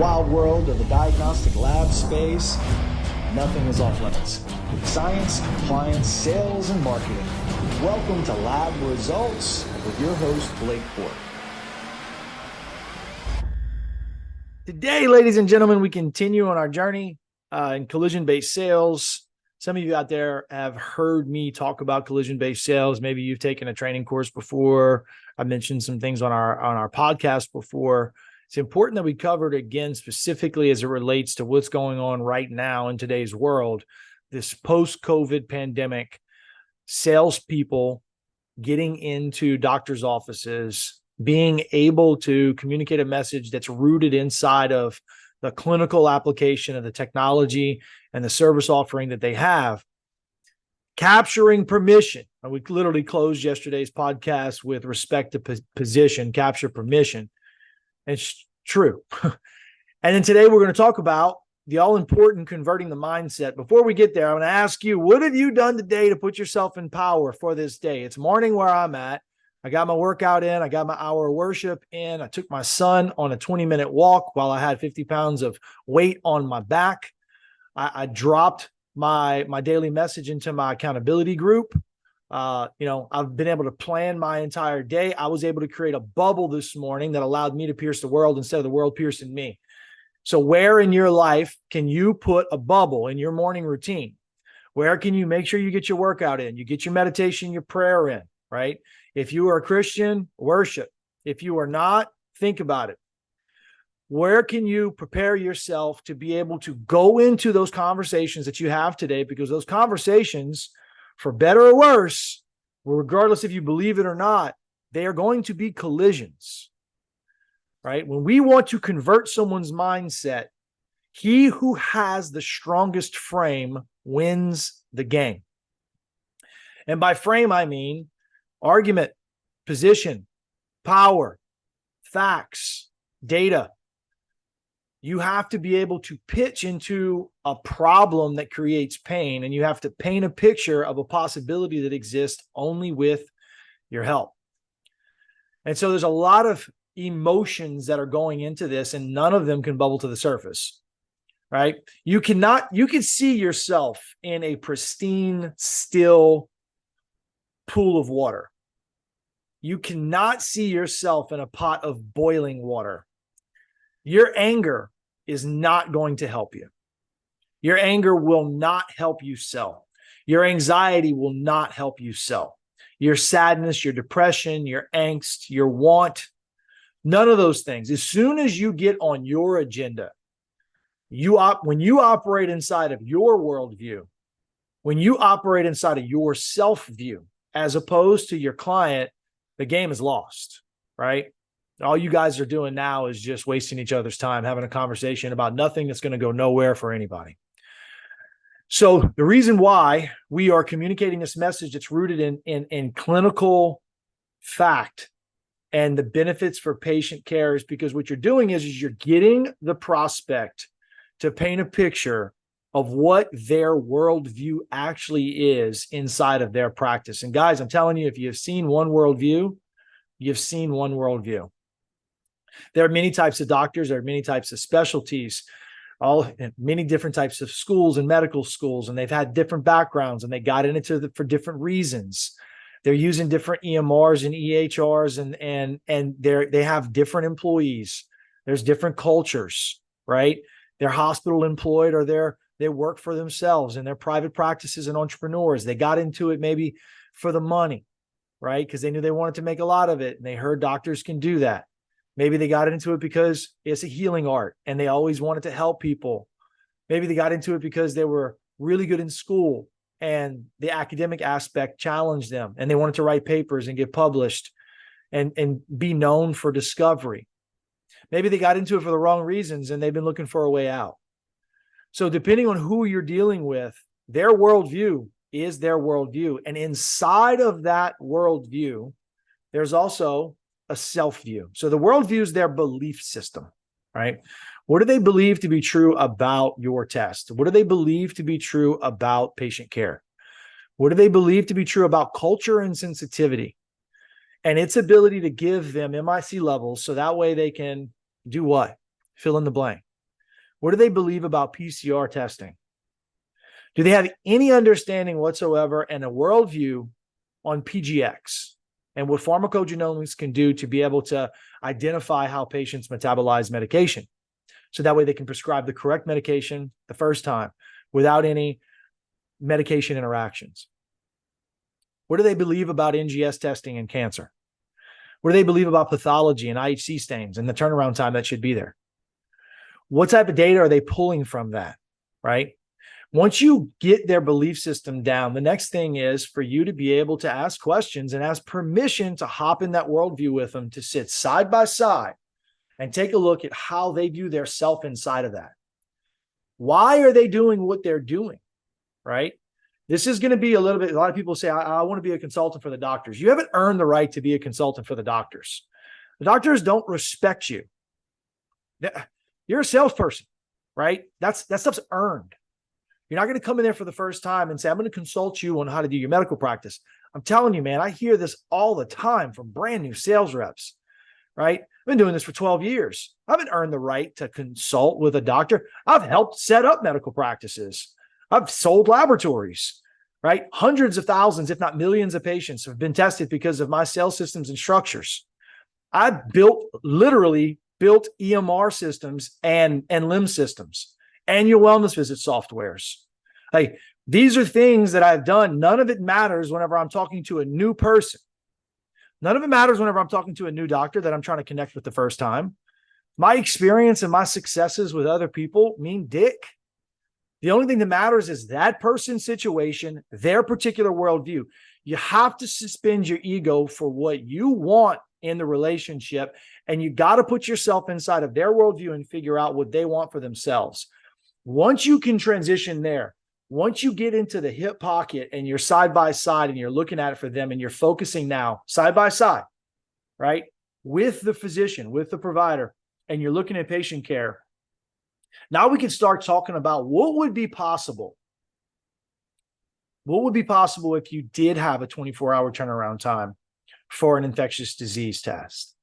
wild world of the diagnostic lab space, nothing is off limits. Science, compliance, sales, and marketing. Welcome to Lab Results with your host, Blake Ford. Today, ladies and gentlemen, we continue on our journey in collision-based sales. Some of you out there have heard me talk about collision-based sales. Maybe you've taken a training course before. I mentioned some things on our podcast before. It's important that we cover it again, specifically as it relates to what's going on right now in today's world, this post-COVID pandemic, salespeople getting into doctors' offices, being able to communicate a message that's rooted inside of the clinical application of the technology and the service offering that they have, capturing permission. And we literally closed yesterday's podcast with respect to position, capture permission. It's true. And then today we're going to talk about the all-important converting the mindset. Before we get there, I'm going to ask you, what have you done today to put yourself in power for this day? It's morning where I'm at. I got my workout in. I got my hour of worship in. I took my son on a 20-minute walk while I had 50 pounds of weight on my back. I dropped my daily message into my accountability group. I've been able to plan my entire day. I was able to create a bubble this morning that allowed me to pierce the world instead of the world piercing me. So where in your life can you put a bubble in your morning routine? Where can you make sure you get your workout in, you get your meditation, your prayer in, right? If you are a Christian, worship. If you are not, think about it. Where can you prepare yourself to be able to go into those conversations that you have today? Because those conversations, for better or worse, regardless if you believe it or not, they are going to be collisions, right? When we want to convert someone's mindset, he who has the strongest frame wins the game. And by frame, I mean argument, position, power, facts, data. You have to be able to pitch into a problem that creates pain, and you have to paint a picture of a possibility that exists only with your help. And so there's a lot of emotions that are going into this, and none of them can bubble to the surface, right? You can see yourself in a pristine, still pool of water. You cannot see yourself in a pot of boiling water. Your anger is not going to help you. Your anger will not help you sell. Your anxiety will not help you sell. Your sadness, your depression, your angst, your want, none of those things. As soon as you get on your agenda, when you operate inside of your worldview, when you operate inside of your self-view, as opposed to your client, the game is lost, right? All you guys are doing now is just wasting each other's time, having a conversation about nothing that's going to go nowhere for anybody. So the reason why we are communicating this message that's rooted in clinical fact and the benefits for patient care is because what you're doing is you're getting the prospect to paint a picture of what their worldview actually is inside of their practice. And guys, I'm telling you, if you've seen one worldview, you've seen one worldview. There are many types of doctors. There are many types of specialties, many different types of schools and medical schools, and they've had different backgrounds, and they got into it for different reasons. They're using different EMRs and EHRs, and they have different employees. There's different cultures, right? They're hospital employed, or they work for themselves, and they're private practices and entrepreneurs. They got into it maybe for the money, right? Because they knew they wanted to make a lot of it, and they heard doctors can do that. Maybe they got into it because it's a healing art and they always wanted to help people. Maybe they got into it because they were really good in school and the academic aspect challenged them and they wanted to write papers and get published and be known for discovery. Maybe they got into it for the wrong reasons and they've been looking for a way out. So depending on who you're dealing with, their worldview is their worldview. And inside of that worldview, there's also a self-view. So the worldview is their belief system, right? What do they believe to be true about your test? What do they believe to be true about patient care? What do they believe to be true about culture and sensitivity and its ability to give them MIC levels so that way they can do what? Fill in the blank. What do they believe about PCR testing? Do they have any understanding whatsoever and a worldview on PGX and what pharmacogenomics can do to be able to identify how patients metabolize medication? So that way they can prescribe the correct medication the first time without any medication interactions. What do they believe about NGS testing in cancer? What do they believe about pathology and IHC stains and the turnaround time that should be there? What type of data are they pulling from that, right? Once you get their belief system down, the next thing is for you to be able to ask questions and ask permission to hop in that worldview with them, to sit side by side and take a look at how they view their self inside of that. Why are they doing what they're doing, right? This is going to be a lot of people say, I want to be a consultant for the doctors. You haven't earned the right to be a consultant for the doctors. The doctors don't respect you. You're a salesperson, right? That stuff's earned. You're not going to come in there for the first time and say, I'm going to consult you on how to do your medical practice. I'm telling you, man, I hear this all the time from brand new sales reps, right? I've been doing this for 12 years. I haven't earned the right to consult with a doctor. I've helped set up medical practices. I've sold laboratories, right? Hundreds of thousands, if not millions of patients have been tested because of my sales systems and structures. I literally built EMR systems and LIMS systems, annual wellness visit softwares. Like, these are things that I've done. None of it matters whenever I'm talking to a new person. None of it matters whenever I'm talking to a new doctor that I'm trying to connect with the first time. My experience and my successes with other people mean dick. The only thing that matters is that person's situation, their particular worldview. You have to suspend your ego for what you want in the relationship, and you got to put yourself inside of their worldview and figure out what they want for themselves. Once you can transition there, once you get into the hip pocket and you're side by side and you're looking at it for them and you're focusing now side by side, right, with the physician, with the provider, and you're looking at patient care, now we can start talking about what would be possible. What would be possible if you did have a 24-hour turnaround time for an infectious disease test?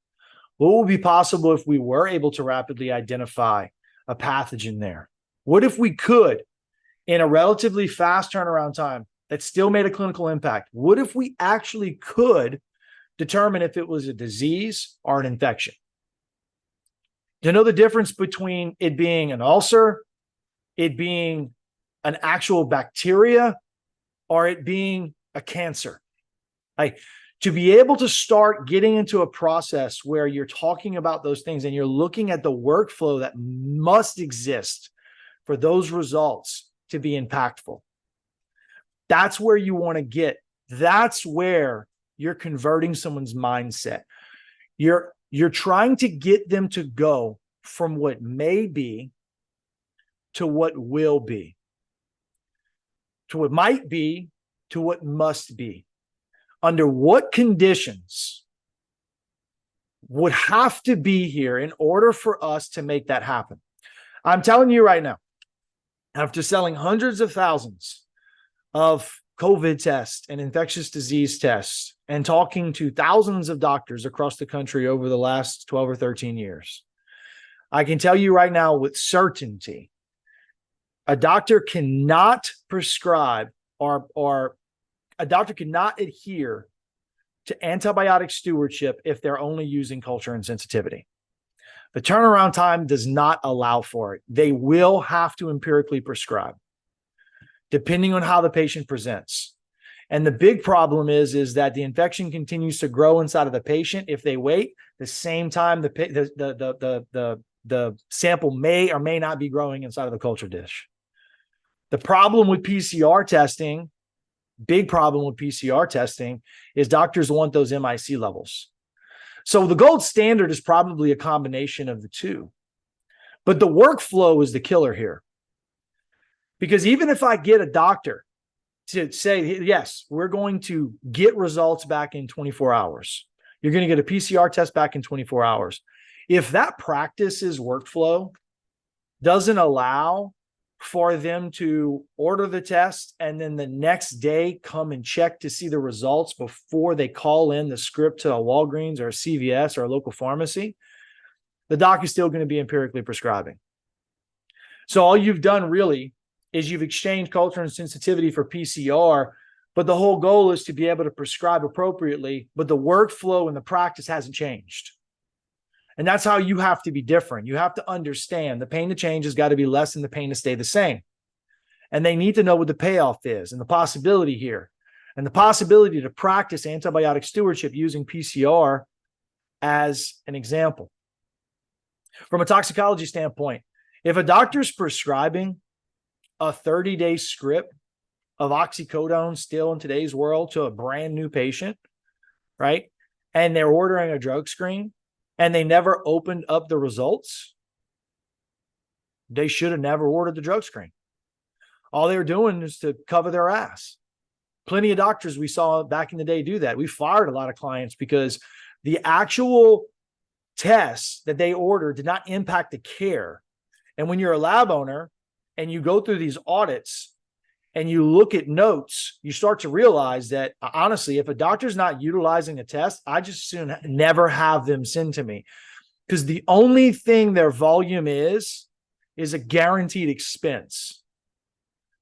What would be possible if we were able to rapidly identify a pathogen there? What if we could, in a relatively fast turnaround time that still made a clinical impact, what if we actually could determine if it was a disease or an infection? To know the difference between it being an ulcer, it being an actual bacteria, or it being a cancer. Like, to be able to start getting into a process where you're talking about those things and you're looking at the workflow that must exist for those results to be impactful. That's where you want to get. That's where you're converting someone's mindset. You're trying to get them to go from what may be to what will be, to what might be to what must be. Under what conditions would have to be here in order for us to make that happen? I'm telling you right now, after selling hundreds of thousands of COVID tests and infectious disease tests and talking to thousands of doctors across the country over the last 12 or 13 years, I can tell you right now with certainty, a doctor cannot prescribe or a doctor cannot adhere to antibiotic stewardship if they're only using culture and sensitivity. The turnaround time does not allow for it. They will have to empirically prescribe, depending on how the patient presents. And the big problem is that the infection continues to grow inside of the patient. If they wait, the same time the sample may or may not be growing inside of the culture dish. The problem with PCR testing, big problem with PCR testing, is doctors want those MIC levels. So the gold standard is probably a combination of the two. But the workflow is the killer here. Because even if I get a doctor to say, yes, we're going to get results back in 24 hours. You're going to get a PCR test back in 24 hours. If that practice's workflow doesn't allow for them to order the test and then the next day come and check to see the results before they call in the script to a Walgreens or a CVS or a local pharmacy, the doc is still going to be empirically prescribing. So all you've done really is you've exchanged culture and sensitivity for PCR, but the whole goal is to be able to prescribe appropriately, but the workflow and the practice hasn't changed. And that's how you have to be different. You have to understand the pain to change has got to be less than the pain to stay the same. And they need to know what the payoff is and the possibility here. And the possibility to practice antibiotic stewardship using PCR as an example. From a toxicology standpoint, if a doctor's prescribing a 30-day script of oxycodone still in today's world to a brand new patient, right? And they're ordering a drug screen and they never opened up the results, they should have never ordered the drug screen. All they were doing is to cover their ass. Plenty of doctors we saw back in the day do that. We fired a lot of clients because the actual tests that they ordered did not impact the care. And when you're a lab owner and you go through these audits and you look at notes, you start to realize that honestly, if a doctor's not utilizing a test, I just soon never have them send to me, because the only thing their volume is a guaranteed expense.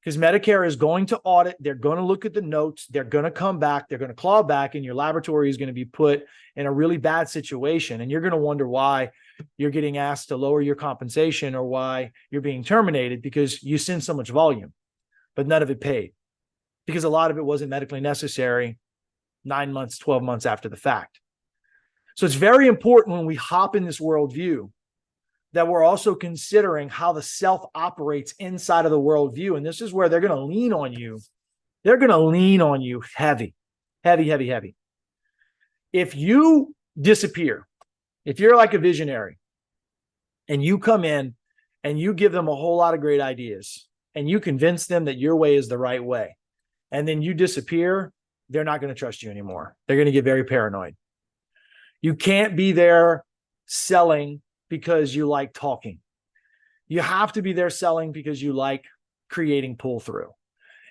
Because Medicare is going to audit, they're going to look at the notes, they're going to come back, they're going to claw back, and your laboratory is going to be put in a really bad situation. And you're going to wonder why you're getting asked to lower your compensation or why you're being terminated, because you send so much volume, but none of it paid, because a lot of it wasn't medically necessary 9 months, 12 months after the fact. So it's very important when we hop in this worldview that we're also considering how the self operates inside of the worldview. And this is where they're going to lean on you. They're going to lean on you heavy, heavy, heavy, heavy. If you disappear, if you're like a visionary and you come in and you give them a whole lot of great ideas and you convince them that your way is the right way, and then you disappear, they're not going to trust you anymore. They're going to get very paranoid. You can't be there selling because you like talking. You have to be there selling because you like creating pull through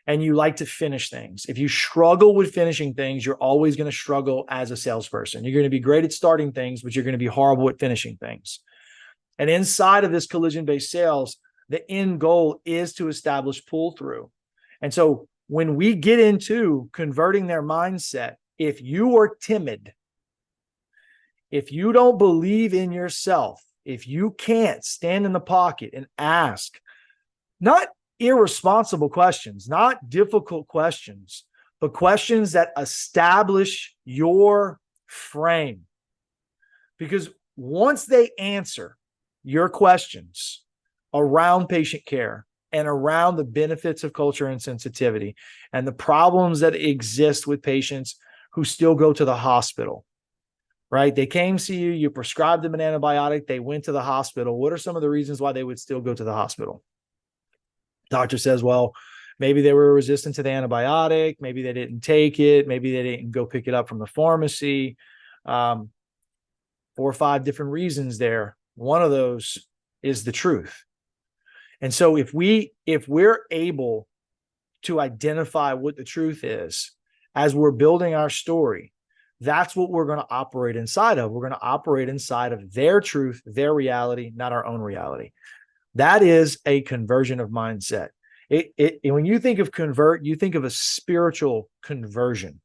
and you like to finish things. If you struggle with finishing things, you're always going to struggle as a salesperson. You're going to be great at starting things, but you're going to be horrible at finishing things. And inside of this collision-based sales, the end goal is to establish pull through. And so when we get into converting their mindset, if you are timid, if you don't believe in yourself, if you can't stand in the pocket and ask, not irresponsible questions, not difficult questions, but questions that establish your frame. Because once they answer your questions around patient care and around the benefits of culture and sensitivity and the problems that exist with patients who still go to the hospital, right? They came see you, you prescribed them an antibiotic, they went to the hospital. What are some of the reasons why they would still go to the hospital? Doctor says, well, maybe they were resistant to the antibiotic, maybe they didn't take it, maybe they didn't go pick it up from the pharmacy. 4 or 5 different reasons there. One of those is the truth. And so if we're able to identify what the truth is as we're building our story, that's what we're going to operate inside of. We're going to operate inside of their truth, their reality, not our own reality. That is a conversion of mindset. When you think of convert, you think of a spiritual conversion.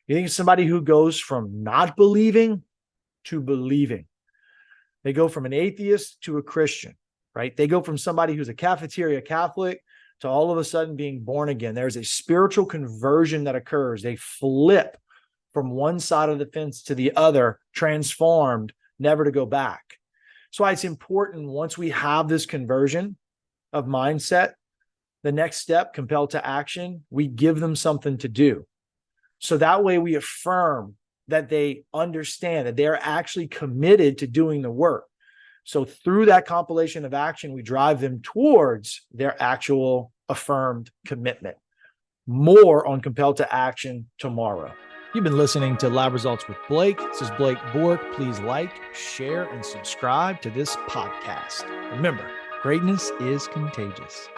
You think of somebody who goes from not believing to believing. They go from an atheist to a Christian, right? They go from somebody who's a cafeteria Catholic to all of a sudden being born again. There's a spiritual conversion that occurs. They flip from one side of the fence to the other, transformed, never to go back. So it's important, once we have this conversion of mindset, the next step, compelled to action, we give them something to do. So that way we affirm that they understand that they're actually committed to doing the work. So through that compilation of action, we drive them towards their actual affirmed commitment. More on Compelled to Action tomorrow. You've been listening to Lab Results with Blake. This is Blake Bork. Please like, share, and subscribe to this podcast. Remember, greatness is contagious.